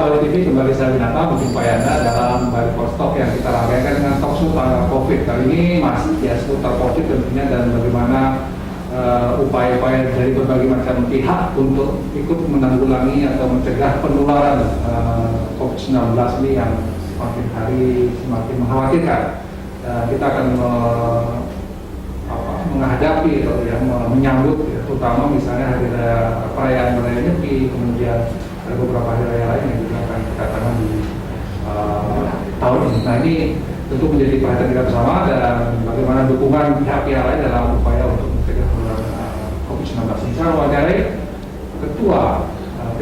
Bali TV, kembali saya Binata menjumpai Anda dalam Bali Postok yang kita rangkaikan dengan talk show tentang COVID. Kali ini masih ya seputar COVID tentunya dan bagaimana upaya-upaya dari berbagai macam pihak untuk ikut menanggulangi atau mencegah penularan COVID-19 ini yang semakin hari semakin mengkhawatirkan. Kita akan menghadapi atau ya, menyambut ya, terutama misalnya hari perayaan raya Nyepi, kemudian ada beberapa hari raya lain yang juga akan kita tanam di tahun ini. Nah, ini tentu menjadi perhatian kita bersama dan bagaimana dukungan pihak-pihak lain dalam upaya untuk mencegah penularan COVID-19. Saya mewawancarai Ketua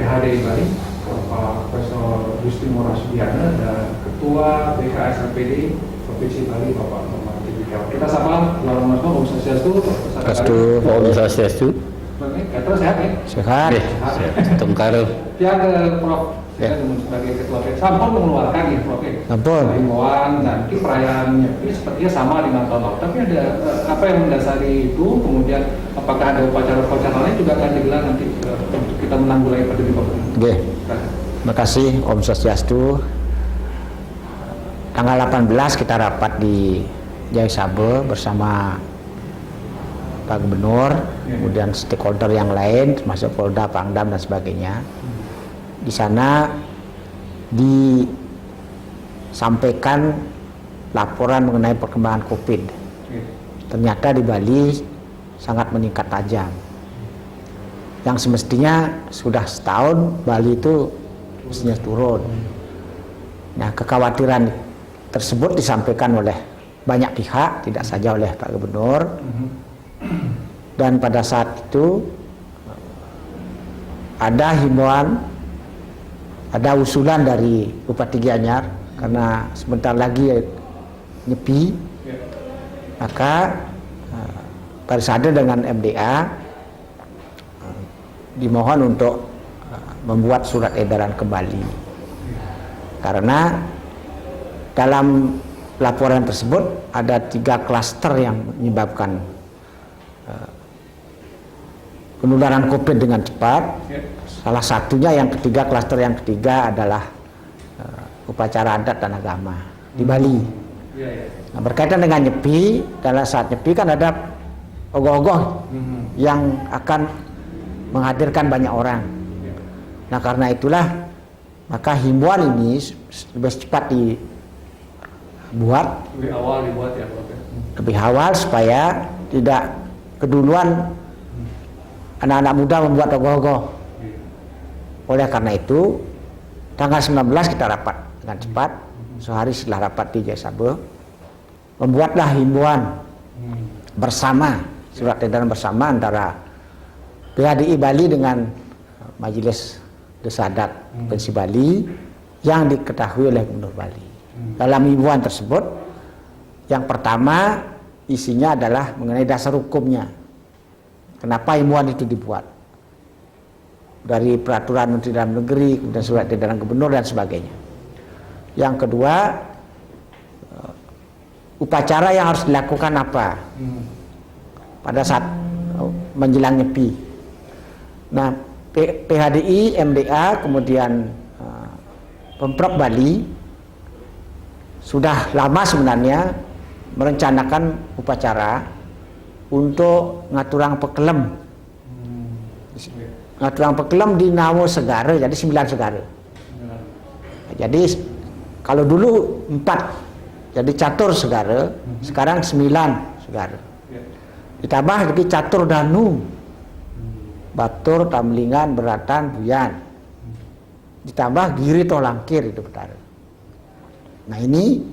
PHD Bali, Bapak Profesor Justinur Rasudiana, dan Ketua BKSLPD Provinsi Bali, Bapak Muhammad Tibikau. Kita sapa, Om Swastiastu. Om Swastiastu. Terus sehat ya? Sehat. Tengkaro. Ya ke Prof. Saya sebagai Ketua PHD sampun mengeluarkan ya Prof. Sampun. Himbauan dan perayaan Nyepi sepertinya sama dengan tahun lalu. Tapi ada apa yang mendasari itu? Kemudian apakah ada upacara-upacara lain juga akan digelar nanti untuk kita menanggulangi pandemi COVID? Oke. Terima kasih Om Swastiastu. Tanggal 18 kita rapat di Jaya Sabe bersama Pak Gubernur, kemudian stakeholder yang lain, termasuk Polda, Pangdam dan sebagainya. Di sana disampaikan laporan mengenai perkembangan COVID. Ternyata di Bali sangat meningkat tajam. Yang semestinya sudah setahun Bali itu mestinya turun. Nah, kekhawatiran tersebut disampaikan oleh banyak pihak, tidak saja oleh Pak Gubernur. Dan pada saat itu ada himbauan, ada usulan dari Bupati Gianyar karena sebentar lagi Nyepi, maka Parisade dengan MDA dimohon untuk membuat surat edaran kembali karena dalam laporan tersebut ada 3 klaster yang menyebabkan penularan COVID dengan cepat. Salah satunya yang ketiga, klaster yang ketiga adalah upacara adat dan agama di Bali. Nah, berkaitan dengan Nyepi, dalam saat Nyepi kan ada ogoh-ogoh yang akan menghadirkan banyak orang. Nah, karena itulah maka himbauan ini lebih cepat dibuat, lebih awal supaya tidak keduluan anak-anak muda membuat ogoh-ogoh. Oleh karena itu, tanggal 19 kita rapat dengan cepat, sehari setelah rapat di Jaya Sabe, membuatlah himbauan bersama, surat edaran bersama antara PHDI Bali dengan Majelis Desa Adat Provinsi Bali yang diketahui oleh Gubernur Bali. Dalam himbauan tersebut, yang pertama isinya adalah mengenai dasar hukumnya. Kenapa himbauan itu dibuat? Dari peraturan Menteri Dalam Negeri, kemudian surat edaran Gubernur dan sebagainya. Yang kedua, upacara yang harus dilakukan apa pada saat menjelang Nyepi. Nah, PHDI, MDA, kemudian Pemprov Bali sudah lama sebenarnya merencanakan upacara untuk ngaturang pekelem. Ngaturang pekelem di Nawo Segara, jadi 9 segara. Jadi kalau dulu 4, jadi catur segara, sekarang 9 segara. Ditambah lagi catur danu, Batur, Tamlingan, Beratan, Buyan. Ditambah Giri Tolangkir itu betara. Nah, ini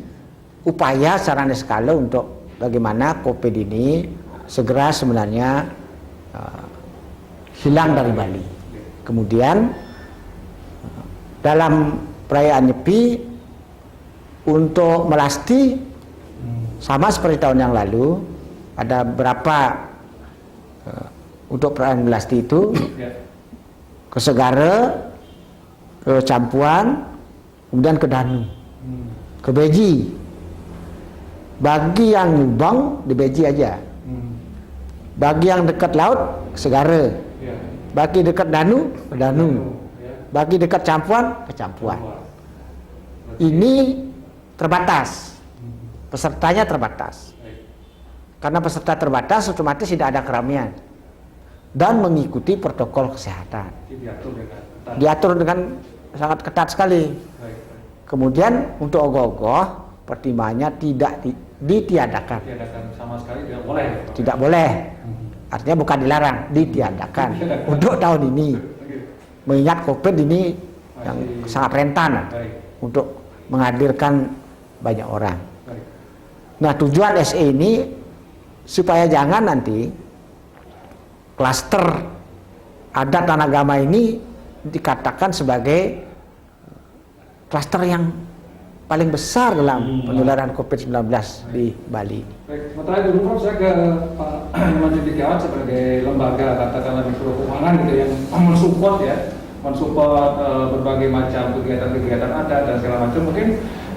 upaya secara skala untuk bagaimana COVID ini segera sebenarnya hilang dari Bali. Kemudian dalam perayaan Nyepi untuk melasti sama seperti tahun yang lalu, ada berapa untuk perayaan melasti itu ke Segara, ke Campuan, kemudian ke Danu, ke Beji. Bagi yang Nyubang di Beji aja. Bagi yang dekat laut, Segara. Bagi dekat Danu, Danu. Bagi dekat Campuan, ke Campuan. Ini terbatas, pesertanya terbatas. Karena peserta terbatas, otomatis tidak ada keramaian dan mengikuti protokol kesehatan. Diatur dengan sangat ketat sekali. Kemudian untuk ogoh-ogoh, pertimbangannya tidak ditiadakan. Sama sekali tidak boleh. Tidak boleh. Artinya bukan dilarang, ditiadakan untuk tahun ini. Mengingat COVID ini yang sangat rentan untuk menghadirkan banyak orang. Nah, tujuan SE ini supaya jangan nanti klaster adat dan agama ini dikatakan sebagai klaster yang paling besar dalam penularan COVID-19 di Bali. Baik, sementara dulu Prof, saya ke Pak Iman Cendekiawan sebagai lembaga katakanlah mikro keuangan gitu yang mensupport berbagai macam kegiatan-kegiatan adat dan segala macam. Mungkin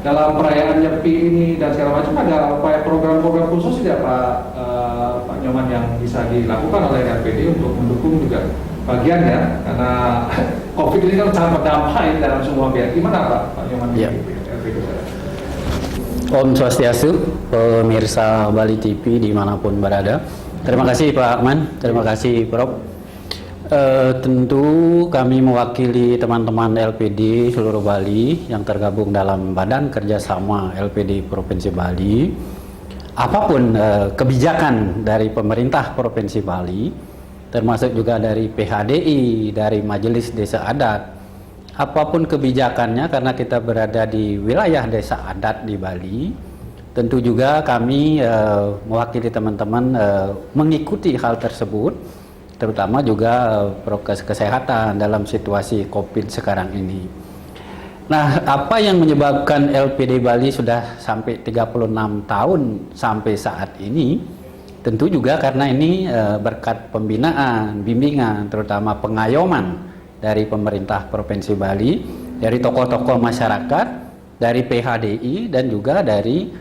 dalam perayaan Nyepi ini dan segala macam ada upaya program-program khusus tidak Pak Nyoman yang bisa dilakukan oleh LPD untuk mendukung juga bagian ya, karena COVID ini kan sangat berdampak dalam semua pihak. Gimana Pak Nyoman? Ya. Om Swastiastu, pemirsa Bali TV dimanapun berada. Terima kasih Pak Man, terima kasih Prof. Tentu kami mewakili teman-teman LPD seluruh Bali yang tergabung dalam Badan Kerjasama LPD Provinsi Bali. Apapun kebijakan dari pemerintah Provinsi Bali, termasuk juga dari PHDI, dari Majelis Desa Adat, apapun kebijakannya, karena kita berada di wilayah desa adat di Bali, tentu juga kami mewakili teman-teman mengikuti hal tersebut, terutama juga prokes kesehatan dalam situasi COVID sekarang ini. Nah, apa yang menyebabkan LPD Bali sudah sampai 36 tahun sampai saat ini? Tentu juga karena ini berkat pembinaan, bimbingan, terutama pengayoman dari pemerintah Provinsi Bali, dari tokoh-tokoh masyarakat, dari PHDI, dan juga dari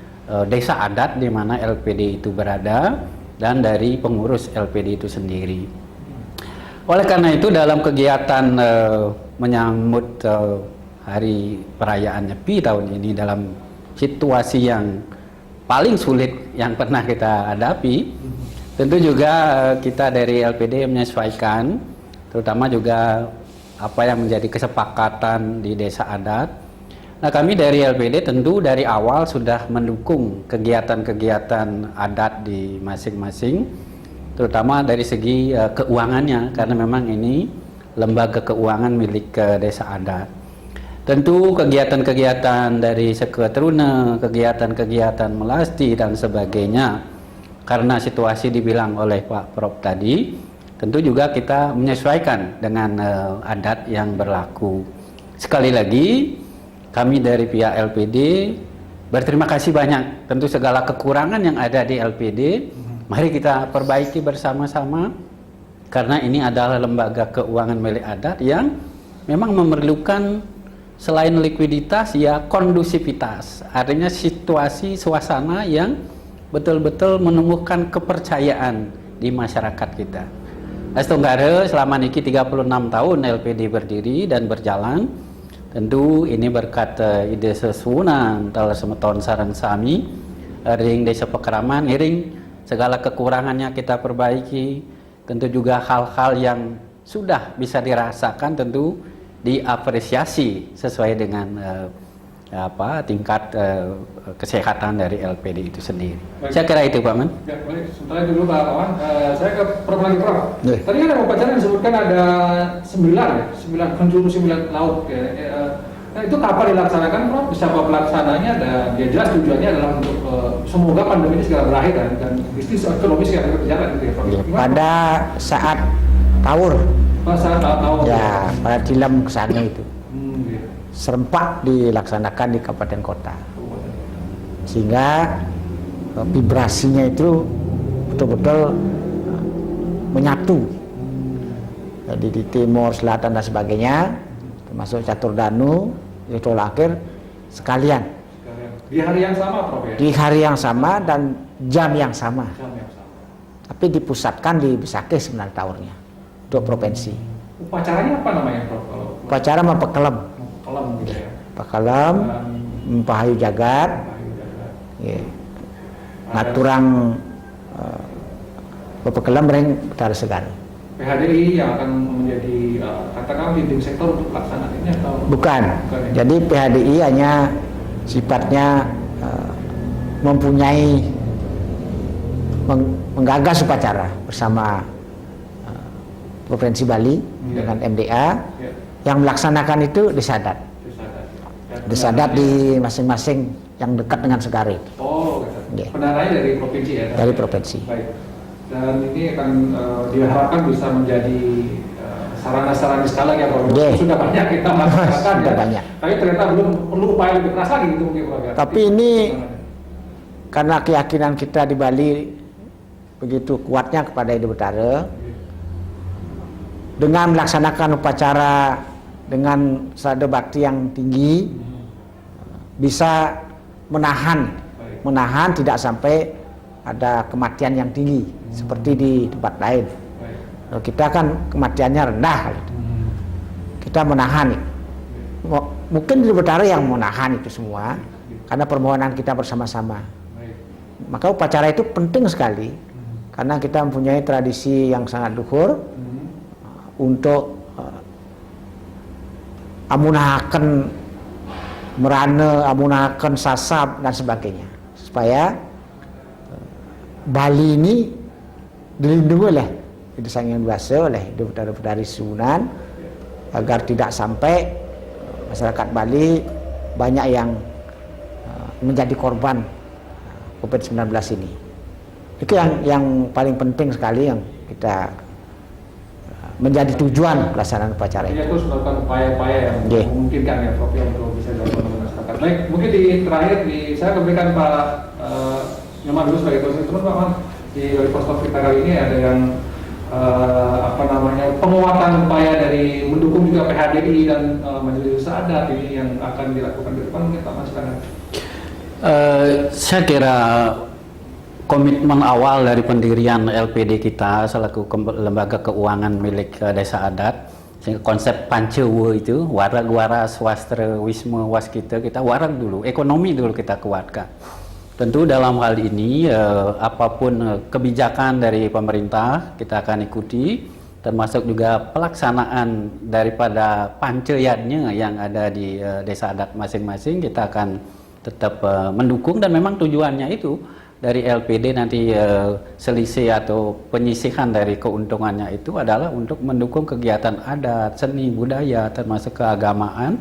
desa adat di mana LPD itu berada, dan dari pengurus LPD itu sendiri. Oleh karena itu, dalam kegiatan menyambut hari perayaan Nyepi tahun ini dalam situasi yang paling sulit yang pernah kita hadapi, tentu juga kita dari LPD menyesuaikan, terutama juga apa yang menjadi kesepakatan di desa adat. Nah, kami dari LPD tentu dari awal sudah mendukung kegiatan-kegiatan adat di masing-masing, terutama dari segi keuangannya, karena memang ini lembaga keuangan milik desa adat. Tentu kegiatan-kegiatan dari Seketruna, kegiatan-kegiatan melasti dan sebagainya, karena situasi dibilang oleh Pak Prof tadi, tentu juga kita menyesuaikan dengan adat yang berlaku. Sekali lagi, kami dari pihak LPD berterima kasih banyak. Tentu segala kekurangan yang ada di LPD, mari kita perbaiki bersama-sama, karena ini adalah lembaga keuangan milik adat yang memang memerlukan selain likuiditas, ya kondusivitas. Artinya situasi, suasana yang betul-betul menumbuhkan kepercayaan di masyarakat kita. Astunggara selama niki 36 tahun LPD berdiri dan berjalan. Tentu ini berkat ide sesuunan telah semeton sareng sami ring desa Pekeraman, iring segala kekurangannya kita perbaiki. Tentu juga hal-hal yang sudah bisa dirasakan tentu diapresiasi sesuai dengan tingkat kesehatan dari LPD itu sendiri. Baik. Saya kira itu Pak Man. Ya, boleh. Sebentar dulu Pak Kawan. Saya ke Prof lagi Prof. Tadi ada upacara disebutkan ada 9 penjuru 9 laut. Nah, itu kapan dilaksanakan Prof? Siapa pelaksananya? Dan dia jelas tujuannya adalah untuk semoga pandemi ini segera berakhir dan bisnis ekonomi segera berjalan gitu ya Prof. Pada saat Tawur. Saat Tawur. Ya, pada tilam kesana itu. Serempak dilaksanakan di kabupaten kota, sehingga vibrasinya itu betul-betul menyatu. Jadi di timur, selatan dan sebagainya, termasuk Catur Danu, Ritual Akhir sekalian. Di hari yang sama Prof ya? Di hari yang sama dan jam yang sama. Tapi dipusatkan di Besakeh sebenarnya Tawurnya untuk provinsi. Upacaranya apa namanya Prof? Kalau upacara mepekelem. Kelam gitu ya. Pekelem, mempahayu jagat, Ayo jagat. ya. Ngaturang pepekelem ring betara segan. PHDI yang akan menjadi katakanlah leading sektor untuk pelaksanaan ini atau Bukan. Bukan ya? Jadi PHDI hanya sifatnya mempunyai menggagas upacara bersama Provinsi Bali Iya. dengan MDA. Ya, Yang melaksanakan itu disadat. Disadat di masing-masing yang dekat dengan Segari. Oh, Iya. pendananya dari provinsi ya? Dari provinsi. Baik. Dan ini akan diharapkan bisa menjadi sarana-sarana skala ya Prof. Iya. Sudah banyak kita masyarakat Sudah ya. banyak. Tapi ternyata belum perlu upaya lebih keras lagi gitu mungkin Prof. ya. Tapi ini karena keyakinan kita di Bali begitu kuatnya kepada Ide Betara, dengan melaksanakan upacara dengan sada bakti yang tinggi bisa menahan tidak sampai ada kematian yang tinggi seperti di tempat lain. Kalau kita kan kematiannya rendah, kita menahan. Mungkin di Betara yang menahan itu semua karena permohonan kita bersama-sama. Maka upacara itu penting sekali karena kita mempunyai tradisi yang sangat luhur untuk amunahaken merana, amunahaken sasab dan sebagainya supaya Bali ini dilindungi oleh Ide Sang Hyang Widi oleh Ide Betara Sunan agar tidak sampai masyarakat Bali banyak yang menjadi korban COVID-19 ini. Itu yang paling penting sekali yang kita menjadi tujuan pelaksanaan upacara Ini itu. terus melakukan upaya-upaya yang Yeah. memungkinkan ya Prof ya untuk bisa dilakukan oleh masyarakat. Baik, mungkin di terakhir saya berikan Pak Nyoman dulu sebagai closing statement Pak Man. Di Post kita kali ini ada yang penguatan upaya dari mendukung juga PHDI dan Majelis Adat ini yang akan dilakukan ke depan mungkin Pak Man sekarang. Saya kira komitmen awal dari pendirian LPD kita selaku lembaga keuangan milik desa adat, sehingga konsep Pancewa itu warak waras wastra wisma waskita kita warak dulu, ekonomi dulu kita kuatkan. Tentu dalam hal ini apapun kebijakan dari pemerintah kita akan ikuti, termasuk juga pelaksanaan daripada panceyatnya yang ada di desa adat masing-masing kita akan tetap mendukung dan memang tujuannya itu dari LPD nanti selisih atau penyisihan dari keuntungannya itu adalah untuk mendukung kegiatan adat, seni, budaya termasuk keagamaan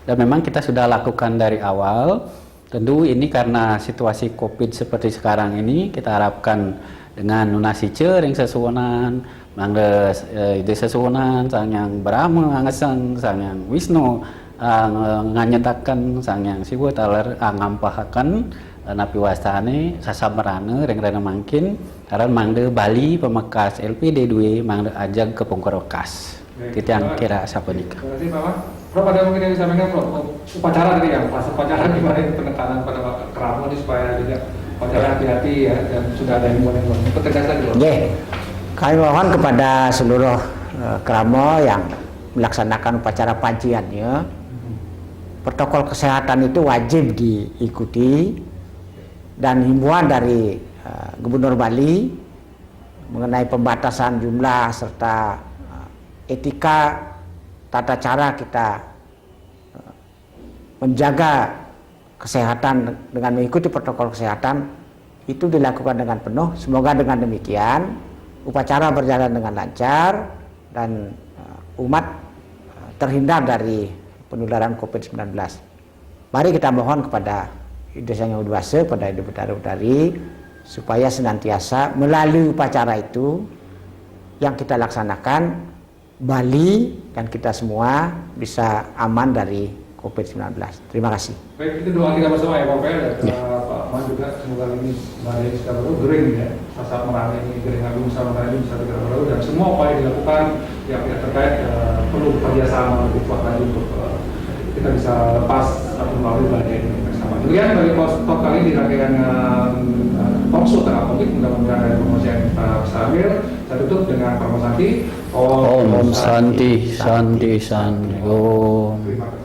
dan memang kita sudah lakukan dari awal. Tentu ini karena situasi COVID seperti sekarang ini kita harapkan dengan lunasi cering sesuanan, mangga ide sesuanan sang yang Brahma angeseng sang yang Wisnu nganyetaken sang yang Siwa taler ngampahaken napi wastane sasamarana reng-reng mangkin aran mangde Bali pemekas LPD 2 mangde ajag ke Pungkorokas. Itu yang kira sapunika. Terima kasih Pak Man. Prof ada mungkin yang disampaikan Prof upacara tadi ya, pas upacara gimana penekanan pada keramu ini supaya juga upacara hati-hati ya dan sudah ada himbauan tegas tadi Prof. Kami mohon kepada seluruh keramo yang melaksanakan upacara panciannya, protokol kesehatan itu wajib diikuti dan himbauan dari Gubernur Bali mengenai pembatasan jumlah serta etika tata cara kita menjaga kesehatan dengan mengikuti protokol kesehatan itu dilakukan dengan penuh. Semoga dengan demikian upacara berjalan dengan lancar dan umat terhindar dari penularan COVID-19. Mari kita mohon kepada Ide Sang Hyang Widi, pada Ide Betara supaya senantiasa melalui upacara itu yang kita laksanakan Bali dan kita semua bisa aman dari COVID-19. Terima kasih. Baik, itu doa kita bersama ya Prof ya. Pak Man juga semoga ini badai segala baru gering ya. Sasab merana ini gering agung sama tadi bisa segala baru dan semua upaya dilakukan yang pihak terkait perlu kerjasama lebih kuat lagi untuk kita bisa lepas atau melalui badai ini bersama. Demikian bagi Talk kali di rangkaian Talkshow tengah COVID, mudah-mudahan ada promosi yang kita bisa ambil. Saya tutup dengan Parma Santi. Om Santi Santi Santi Om. Terima kasih.